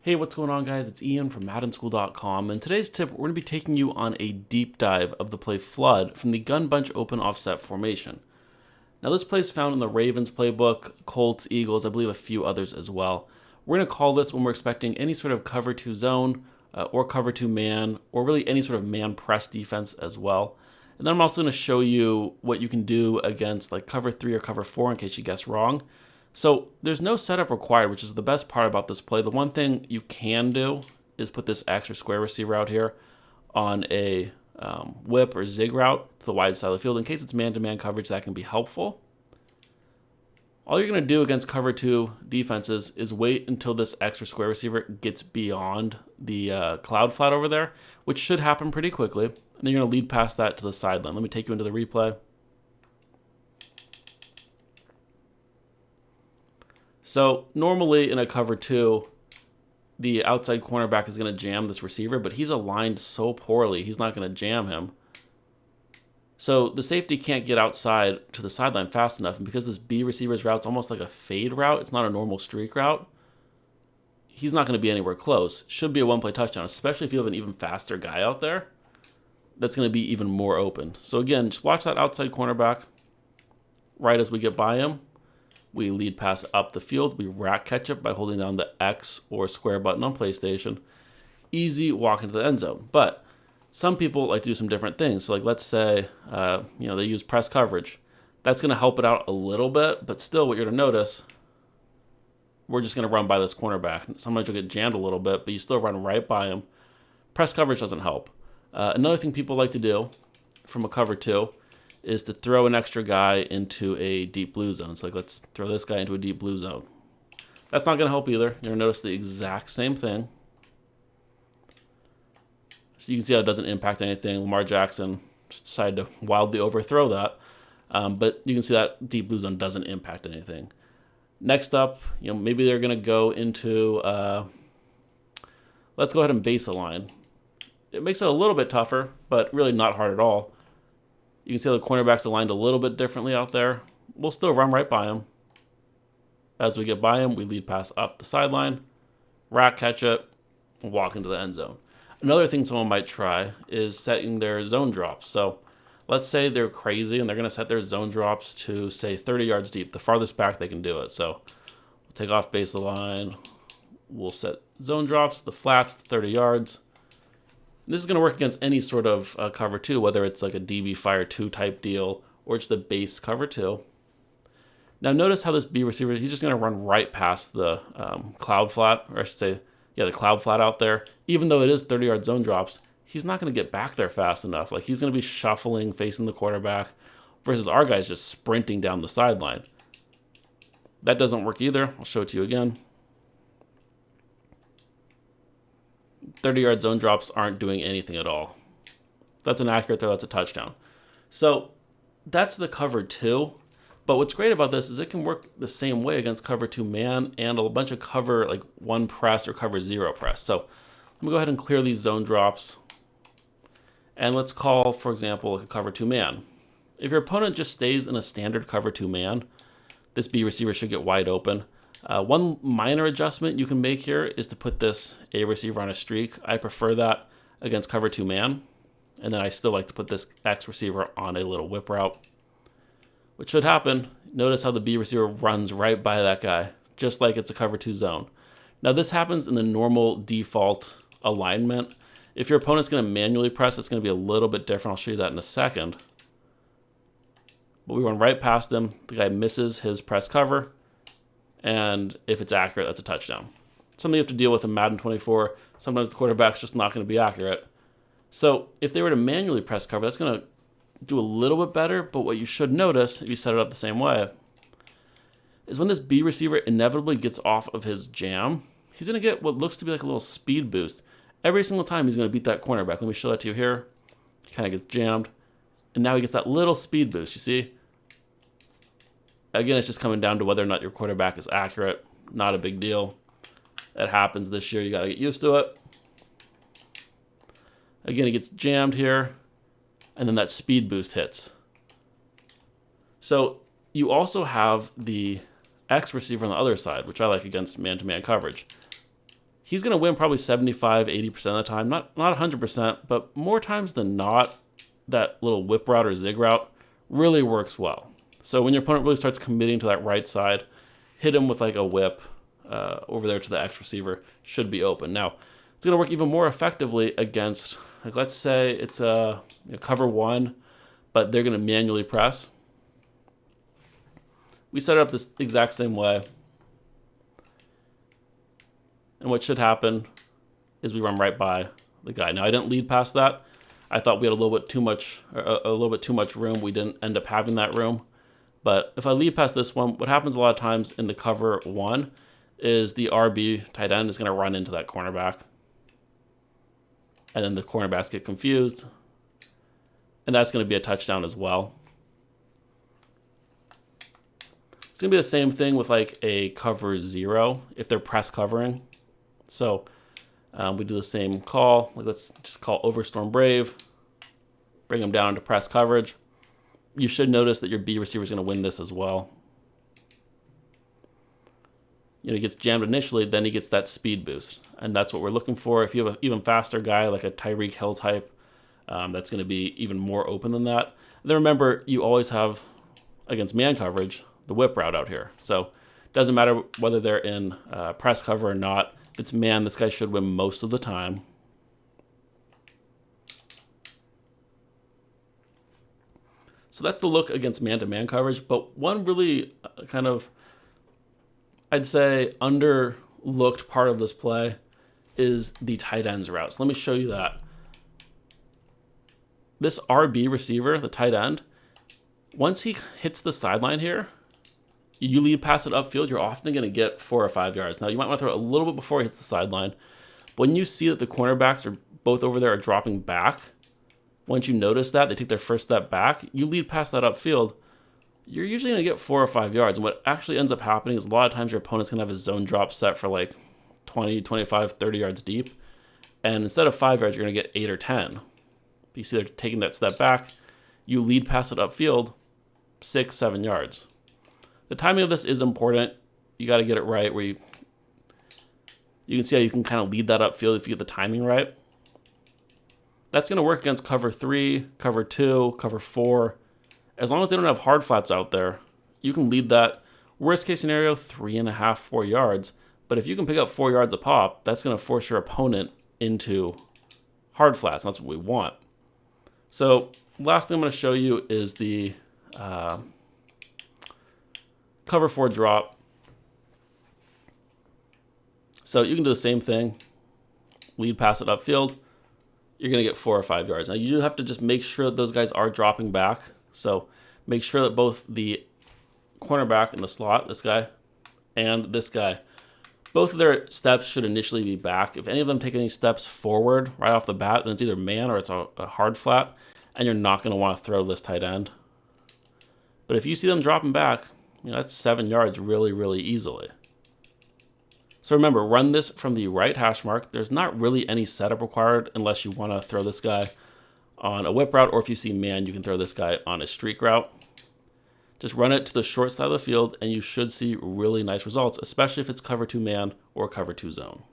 Hey, what's going on, guys? It's Ian from MaddenSchool.com, and today's tip, we're going to be taking you on a deep dive of the play Flood from the gun bunch open offset formation. Now, this play is found in the Ravens playbook, Colts, Eagles, I believe a few others as well. We're going to call this when we're expecting any sort of cover 2 zone or cover 2 man, or really any sort of man press defense as well. And then I'm also going to show you what you can do against like cover 3 or cover 4 in case you guess wrong. So there's no setup required, which is the best part about this play. The one thing you can do is put this X or square receiver out here on a whip or zig route to the wide side of the field. In case it's man-to-man coverage, that can be helpful. All you're going to do against cover 2 defenses is wait until this X or square receiver gets beyond the cloud flat over there, which should happen pretty quickly. And then you're going to lead past that to the sideline. Let me take you into the replay. So normally in a cover 2, the outside cornerback is going to jam this receiver, but he's aligned so poorly, he's not going to jam him. So the safety can't get outside to the sideline fast enough, and because this B receiver's route's almost like a fade route, it's not a normal streak route, he's not going to be anywhere close. Should be a one-play touchdown, especially if you have an even faster guy out there that's going to be even more open. So again, just watch that outside cornerback right as we get by him. We lead pass up the field. We rack catch up by holding down the X or square button on PlayStation. Easy walk into the end zone. But some people like to do some different things. So like let's say they use press coverage. That's going to help it out a little bit, but still what you're going to notice, we're just going to run by this cornerback. Sometimes you'll get jammed a little bit, but you still run right by him. Press coverage doesn't help. Another thing people like to do from a cover 2 is to throw an extra guy into a deep blue zone. So like let's throw this guy into a deep blue zone. That's not going to help either. You're going to notice the exact same thing. So you can see how it doesn't impact anything. Lamar Jackson just decided to wildly overthrow that. But you can see that deep blue zone doesn't impact anything. Next up, maybe they're going to go into, let's go ahead and base align. It makes it a little bit tougher, but really not hard at all. You can see how the cornerback's aligned a little bit differently out there. We'll still run right by him. As we get by him, we lead pass up the sideline, rack catch it, and walk into the end zone. Another thing someone might try is setting their zone drops. So let's say they're crazy and they're going to set their zone drops to, say, 30 yards deep, the farthest back they can do it. So we'll take off baseline. We'll set zone drops, the flats, 30 yards. This is going to work against any sort of cover 2, whether it's like a DB Fire 2 type deal or just the base cover 2. Now notice how this B receiver, he's just going to run right past the cloud flat, or I should say, the cloud flat out there. Even though it is 30-yard zone drops, he's not going to get back there fast enough. Like he's going to be shuffling, facing the quarterback, versus our guy's just sprinting down the sideline. That doesn't work either. I'll show it to you again. 30-yard zone drops aren't doing anything at all. That's an accurate throw. That's a touchdown. So that's the cover 2. But what's great about this is it can work the same way against cover 2 man and a bunch of cover like 1 press or cover 0 press. So let me go ahead and clear these zone drops. And let's call, for example, like a cover 2 man. If your opponent just stays in a standard cover 2 man, this B receiver should get wide open. One minor adjustment you can make here is to put this A receiver on a streak. I prefer that against cover 2 man. And then I still like to put this X receiver on a little whip route, which should happen. Notice how the B receiver runs right by that guy, just like it's a cover 2 zone. Now this happens in the normal default alignment. If your opponent's going to manually press, it's going to be a little bit different. I'll show you that in a second. But we run right past him. The guy misses his press cover. And if it's accurate, that's a touchdown. Something you have to deal with in Madden 24. Sometimes the quarterback's just not going to be accurate. So if they were to manually press cover, that's going to do a little bit better. But what you should notice, if you set it up the same way, is when this B receiver inevitably gets off of his jam, he's going to get what looks to be like a little speed boost. Every single time he's going to beat that cornerback. Let me show that to you here. He kind of gets jammed. And now he gets that little speed boost, you see? Again, it's just coming down to whether or not your quarterback is accurate. Not a big deal. That happens this year. You got to get used to it. Again, he gets jammed here, and then that speed boost hits. So you also have the X receiver on the other side, which I like against man-to-man coverage. he's going to win probably 75, 80% of the time. Not 100%, but more times than not, that little whip route or zig route really works well. So when your opponent really starts committing to that right side, hit him with like a whip over there to the X receiver, should be open. Now, it's going to work even more effectively against, like, let's say it's a cover one, but they're going to manually press. We set it up this exact same way. And what should happen is we run right by the guy. Now, I didn't lead past that. I thought we had a little bit too much room. We didn't end up having that room. But if I lead past this one, what happens a lot of times in the cover one is the RB tight end is going to run into that cornerback. And then the cornerbacks get confused. And that's going to be a touchdown as well. It's going to be the same thing with like a cover zero if they're press covering. So we do the same call. Like, let's just call Overstorm Brave. Bring them down into press coverage. You should notice that your B receiver is going to win this as well. He gets jammed initially, then he gets that speed boost. And that's what we're looking for. If you have an even faster guy, like a Tyreek Hill type, that's going to be even more open than that. And then remember, you always have, against man coverage, the whip route out here. So it doesn't matter whether they're in press cover or not. If it's man, this guy should win most of the time. So that's the look against man-to-man coverage. But one really kind of, I'd say, underlooked part of this play is the tight ends route. So let me show you that. This RB receiver, the tight end, once he hits the sideline here, you lead past it upfield, you're often going to get 4 or 5 yards. Now, you might want to throw it a little bit before he hits the sideline. But when you see that the cornerbacks are both over there are dropping back, once you notice that, they take their first step back, you lead past that upfield, you're usually going to get 4 or 5 yards. And what actually ends up happening is a lot of times your opponent's going to have a zone drop set for like 20, 25, 30 yards deep. And instead of 5 yards, you're going to get 8 or 10. You see they're taking that step back, you lead past it upfield, 6, 7 yards. The timing of this is important. You got to get it right where you can see how you can kind of lead that upfield if you get the timing right. That's going to work against cover 3, cover 2, cover 4. As long as they don't have hard flats out there, you can lead that. Worst case scenario, 3.5, 4 yards. But if you can pick up 4 yards a pop, that's going to force your opponent into hard flats. And that's what we want. So last thing I'm going to show you is the cover 4 drop. So you can do the same thing. Lead pass it upfield. You're going to get 4 or 5 yards. Now, you do have to just make sure that those guys are dropping back. So make sure that both the cornerback in the slot, this guy, and this guy, both of their steps should initially be back. If any of them take any steps forward right off the bat, then it's either man or it's a hard flat, and you're not going to want to throw this tight end. But if you see them dropping back, that's 7 yards really, really easily. So remember, run this from the right hash mark. There's not really any setup required unless you want to throw this guy on a whip route, or if you see man, you can throw this guy on a streak route. Just run it to the short side of the field, and you should see really nice results, especially if it's cover 2 man or cover 2 zone.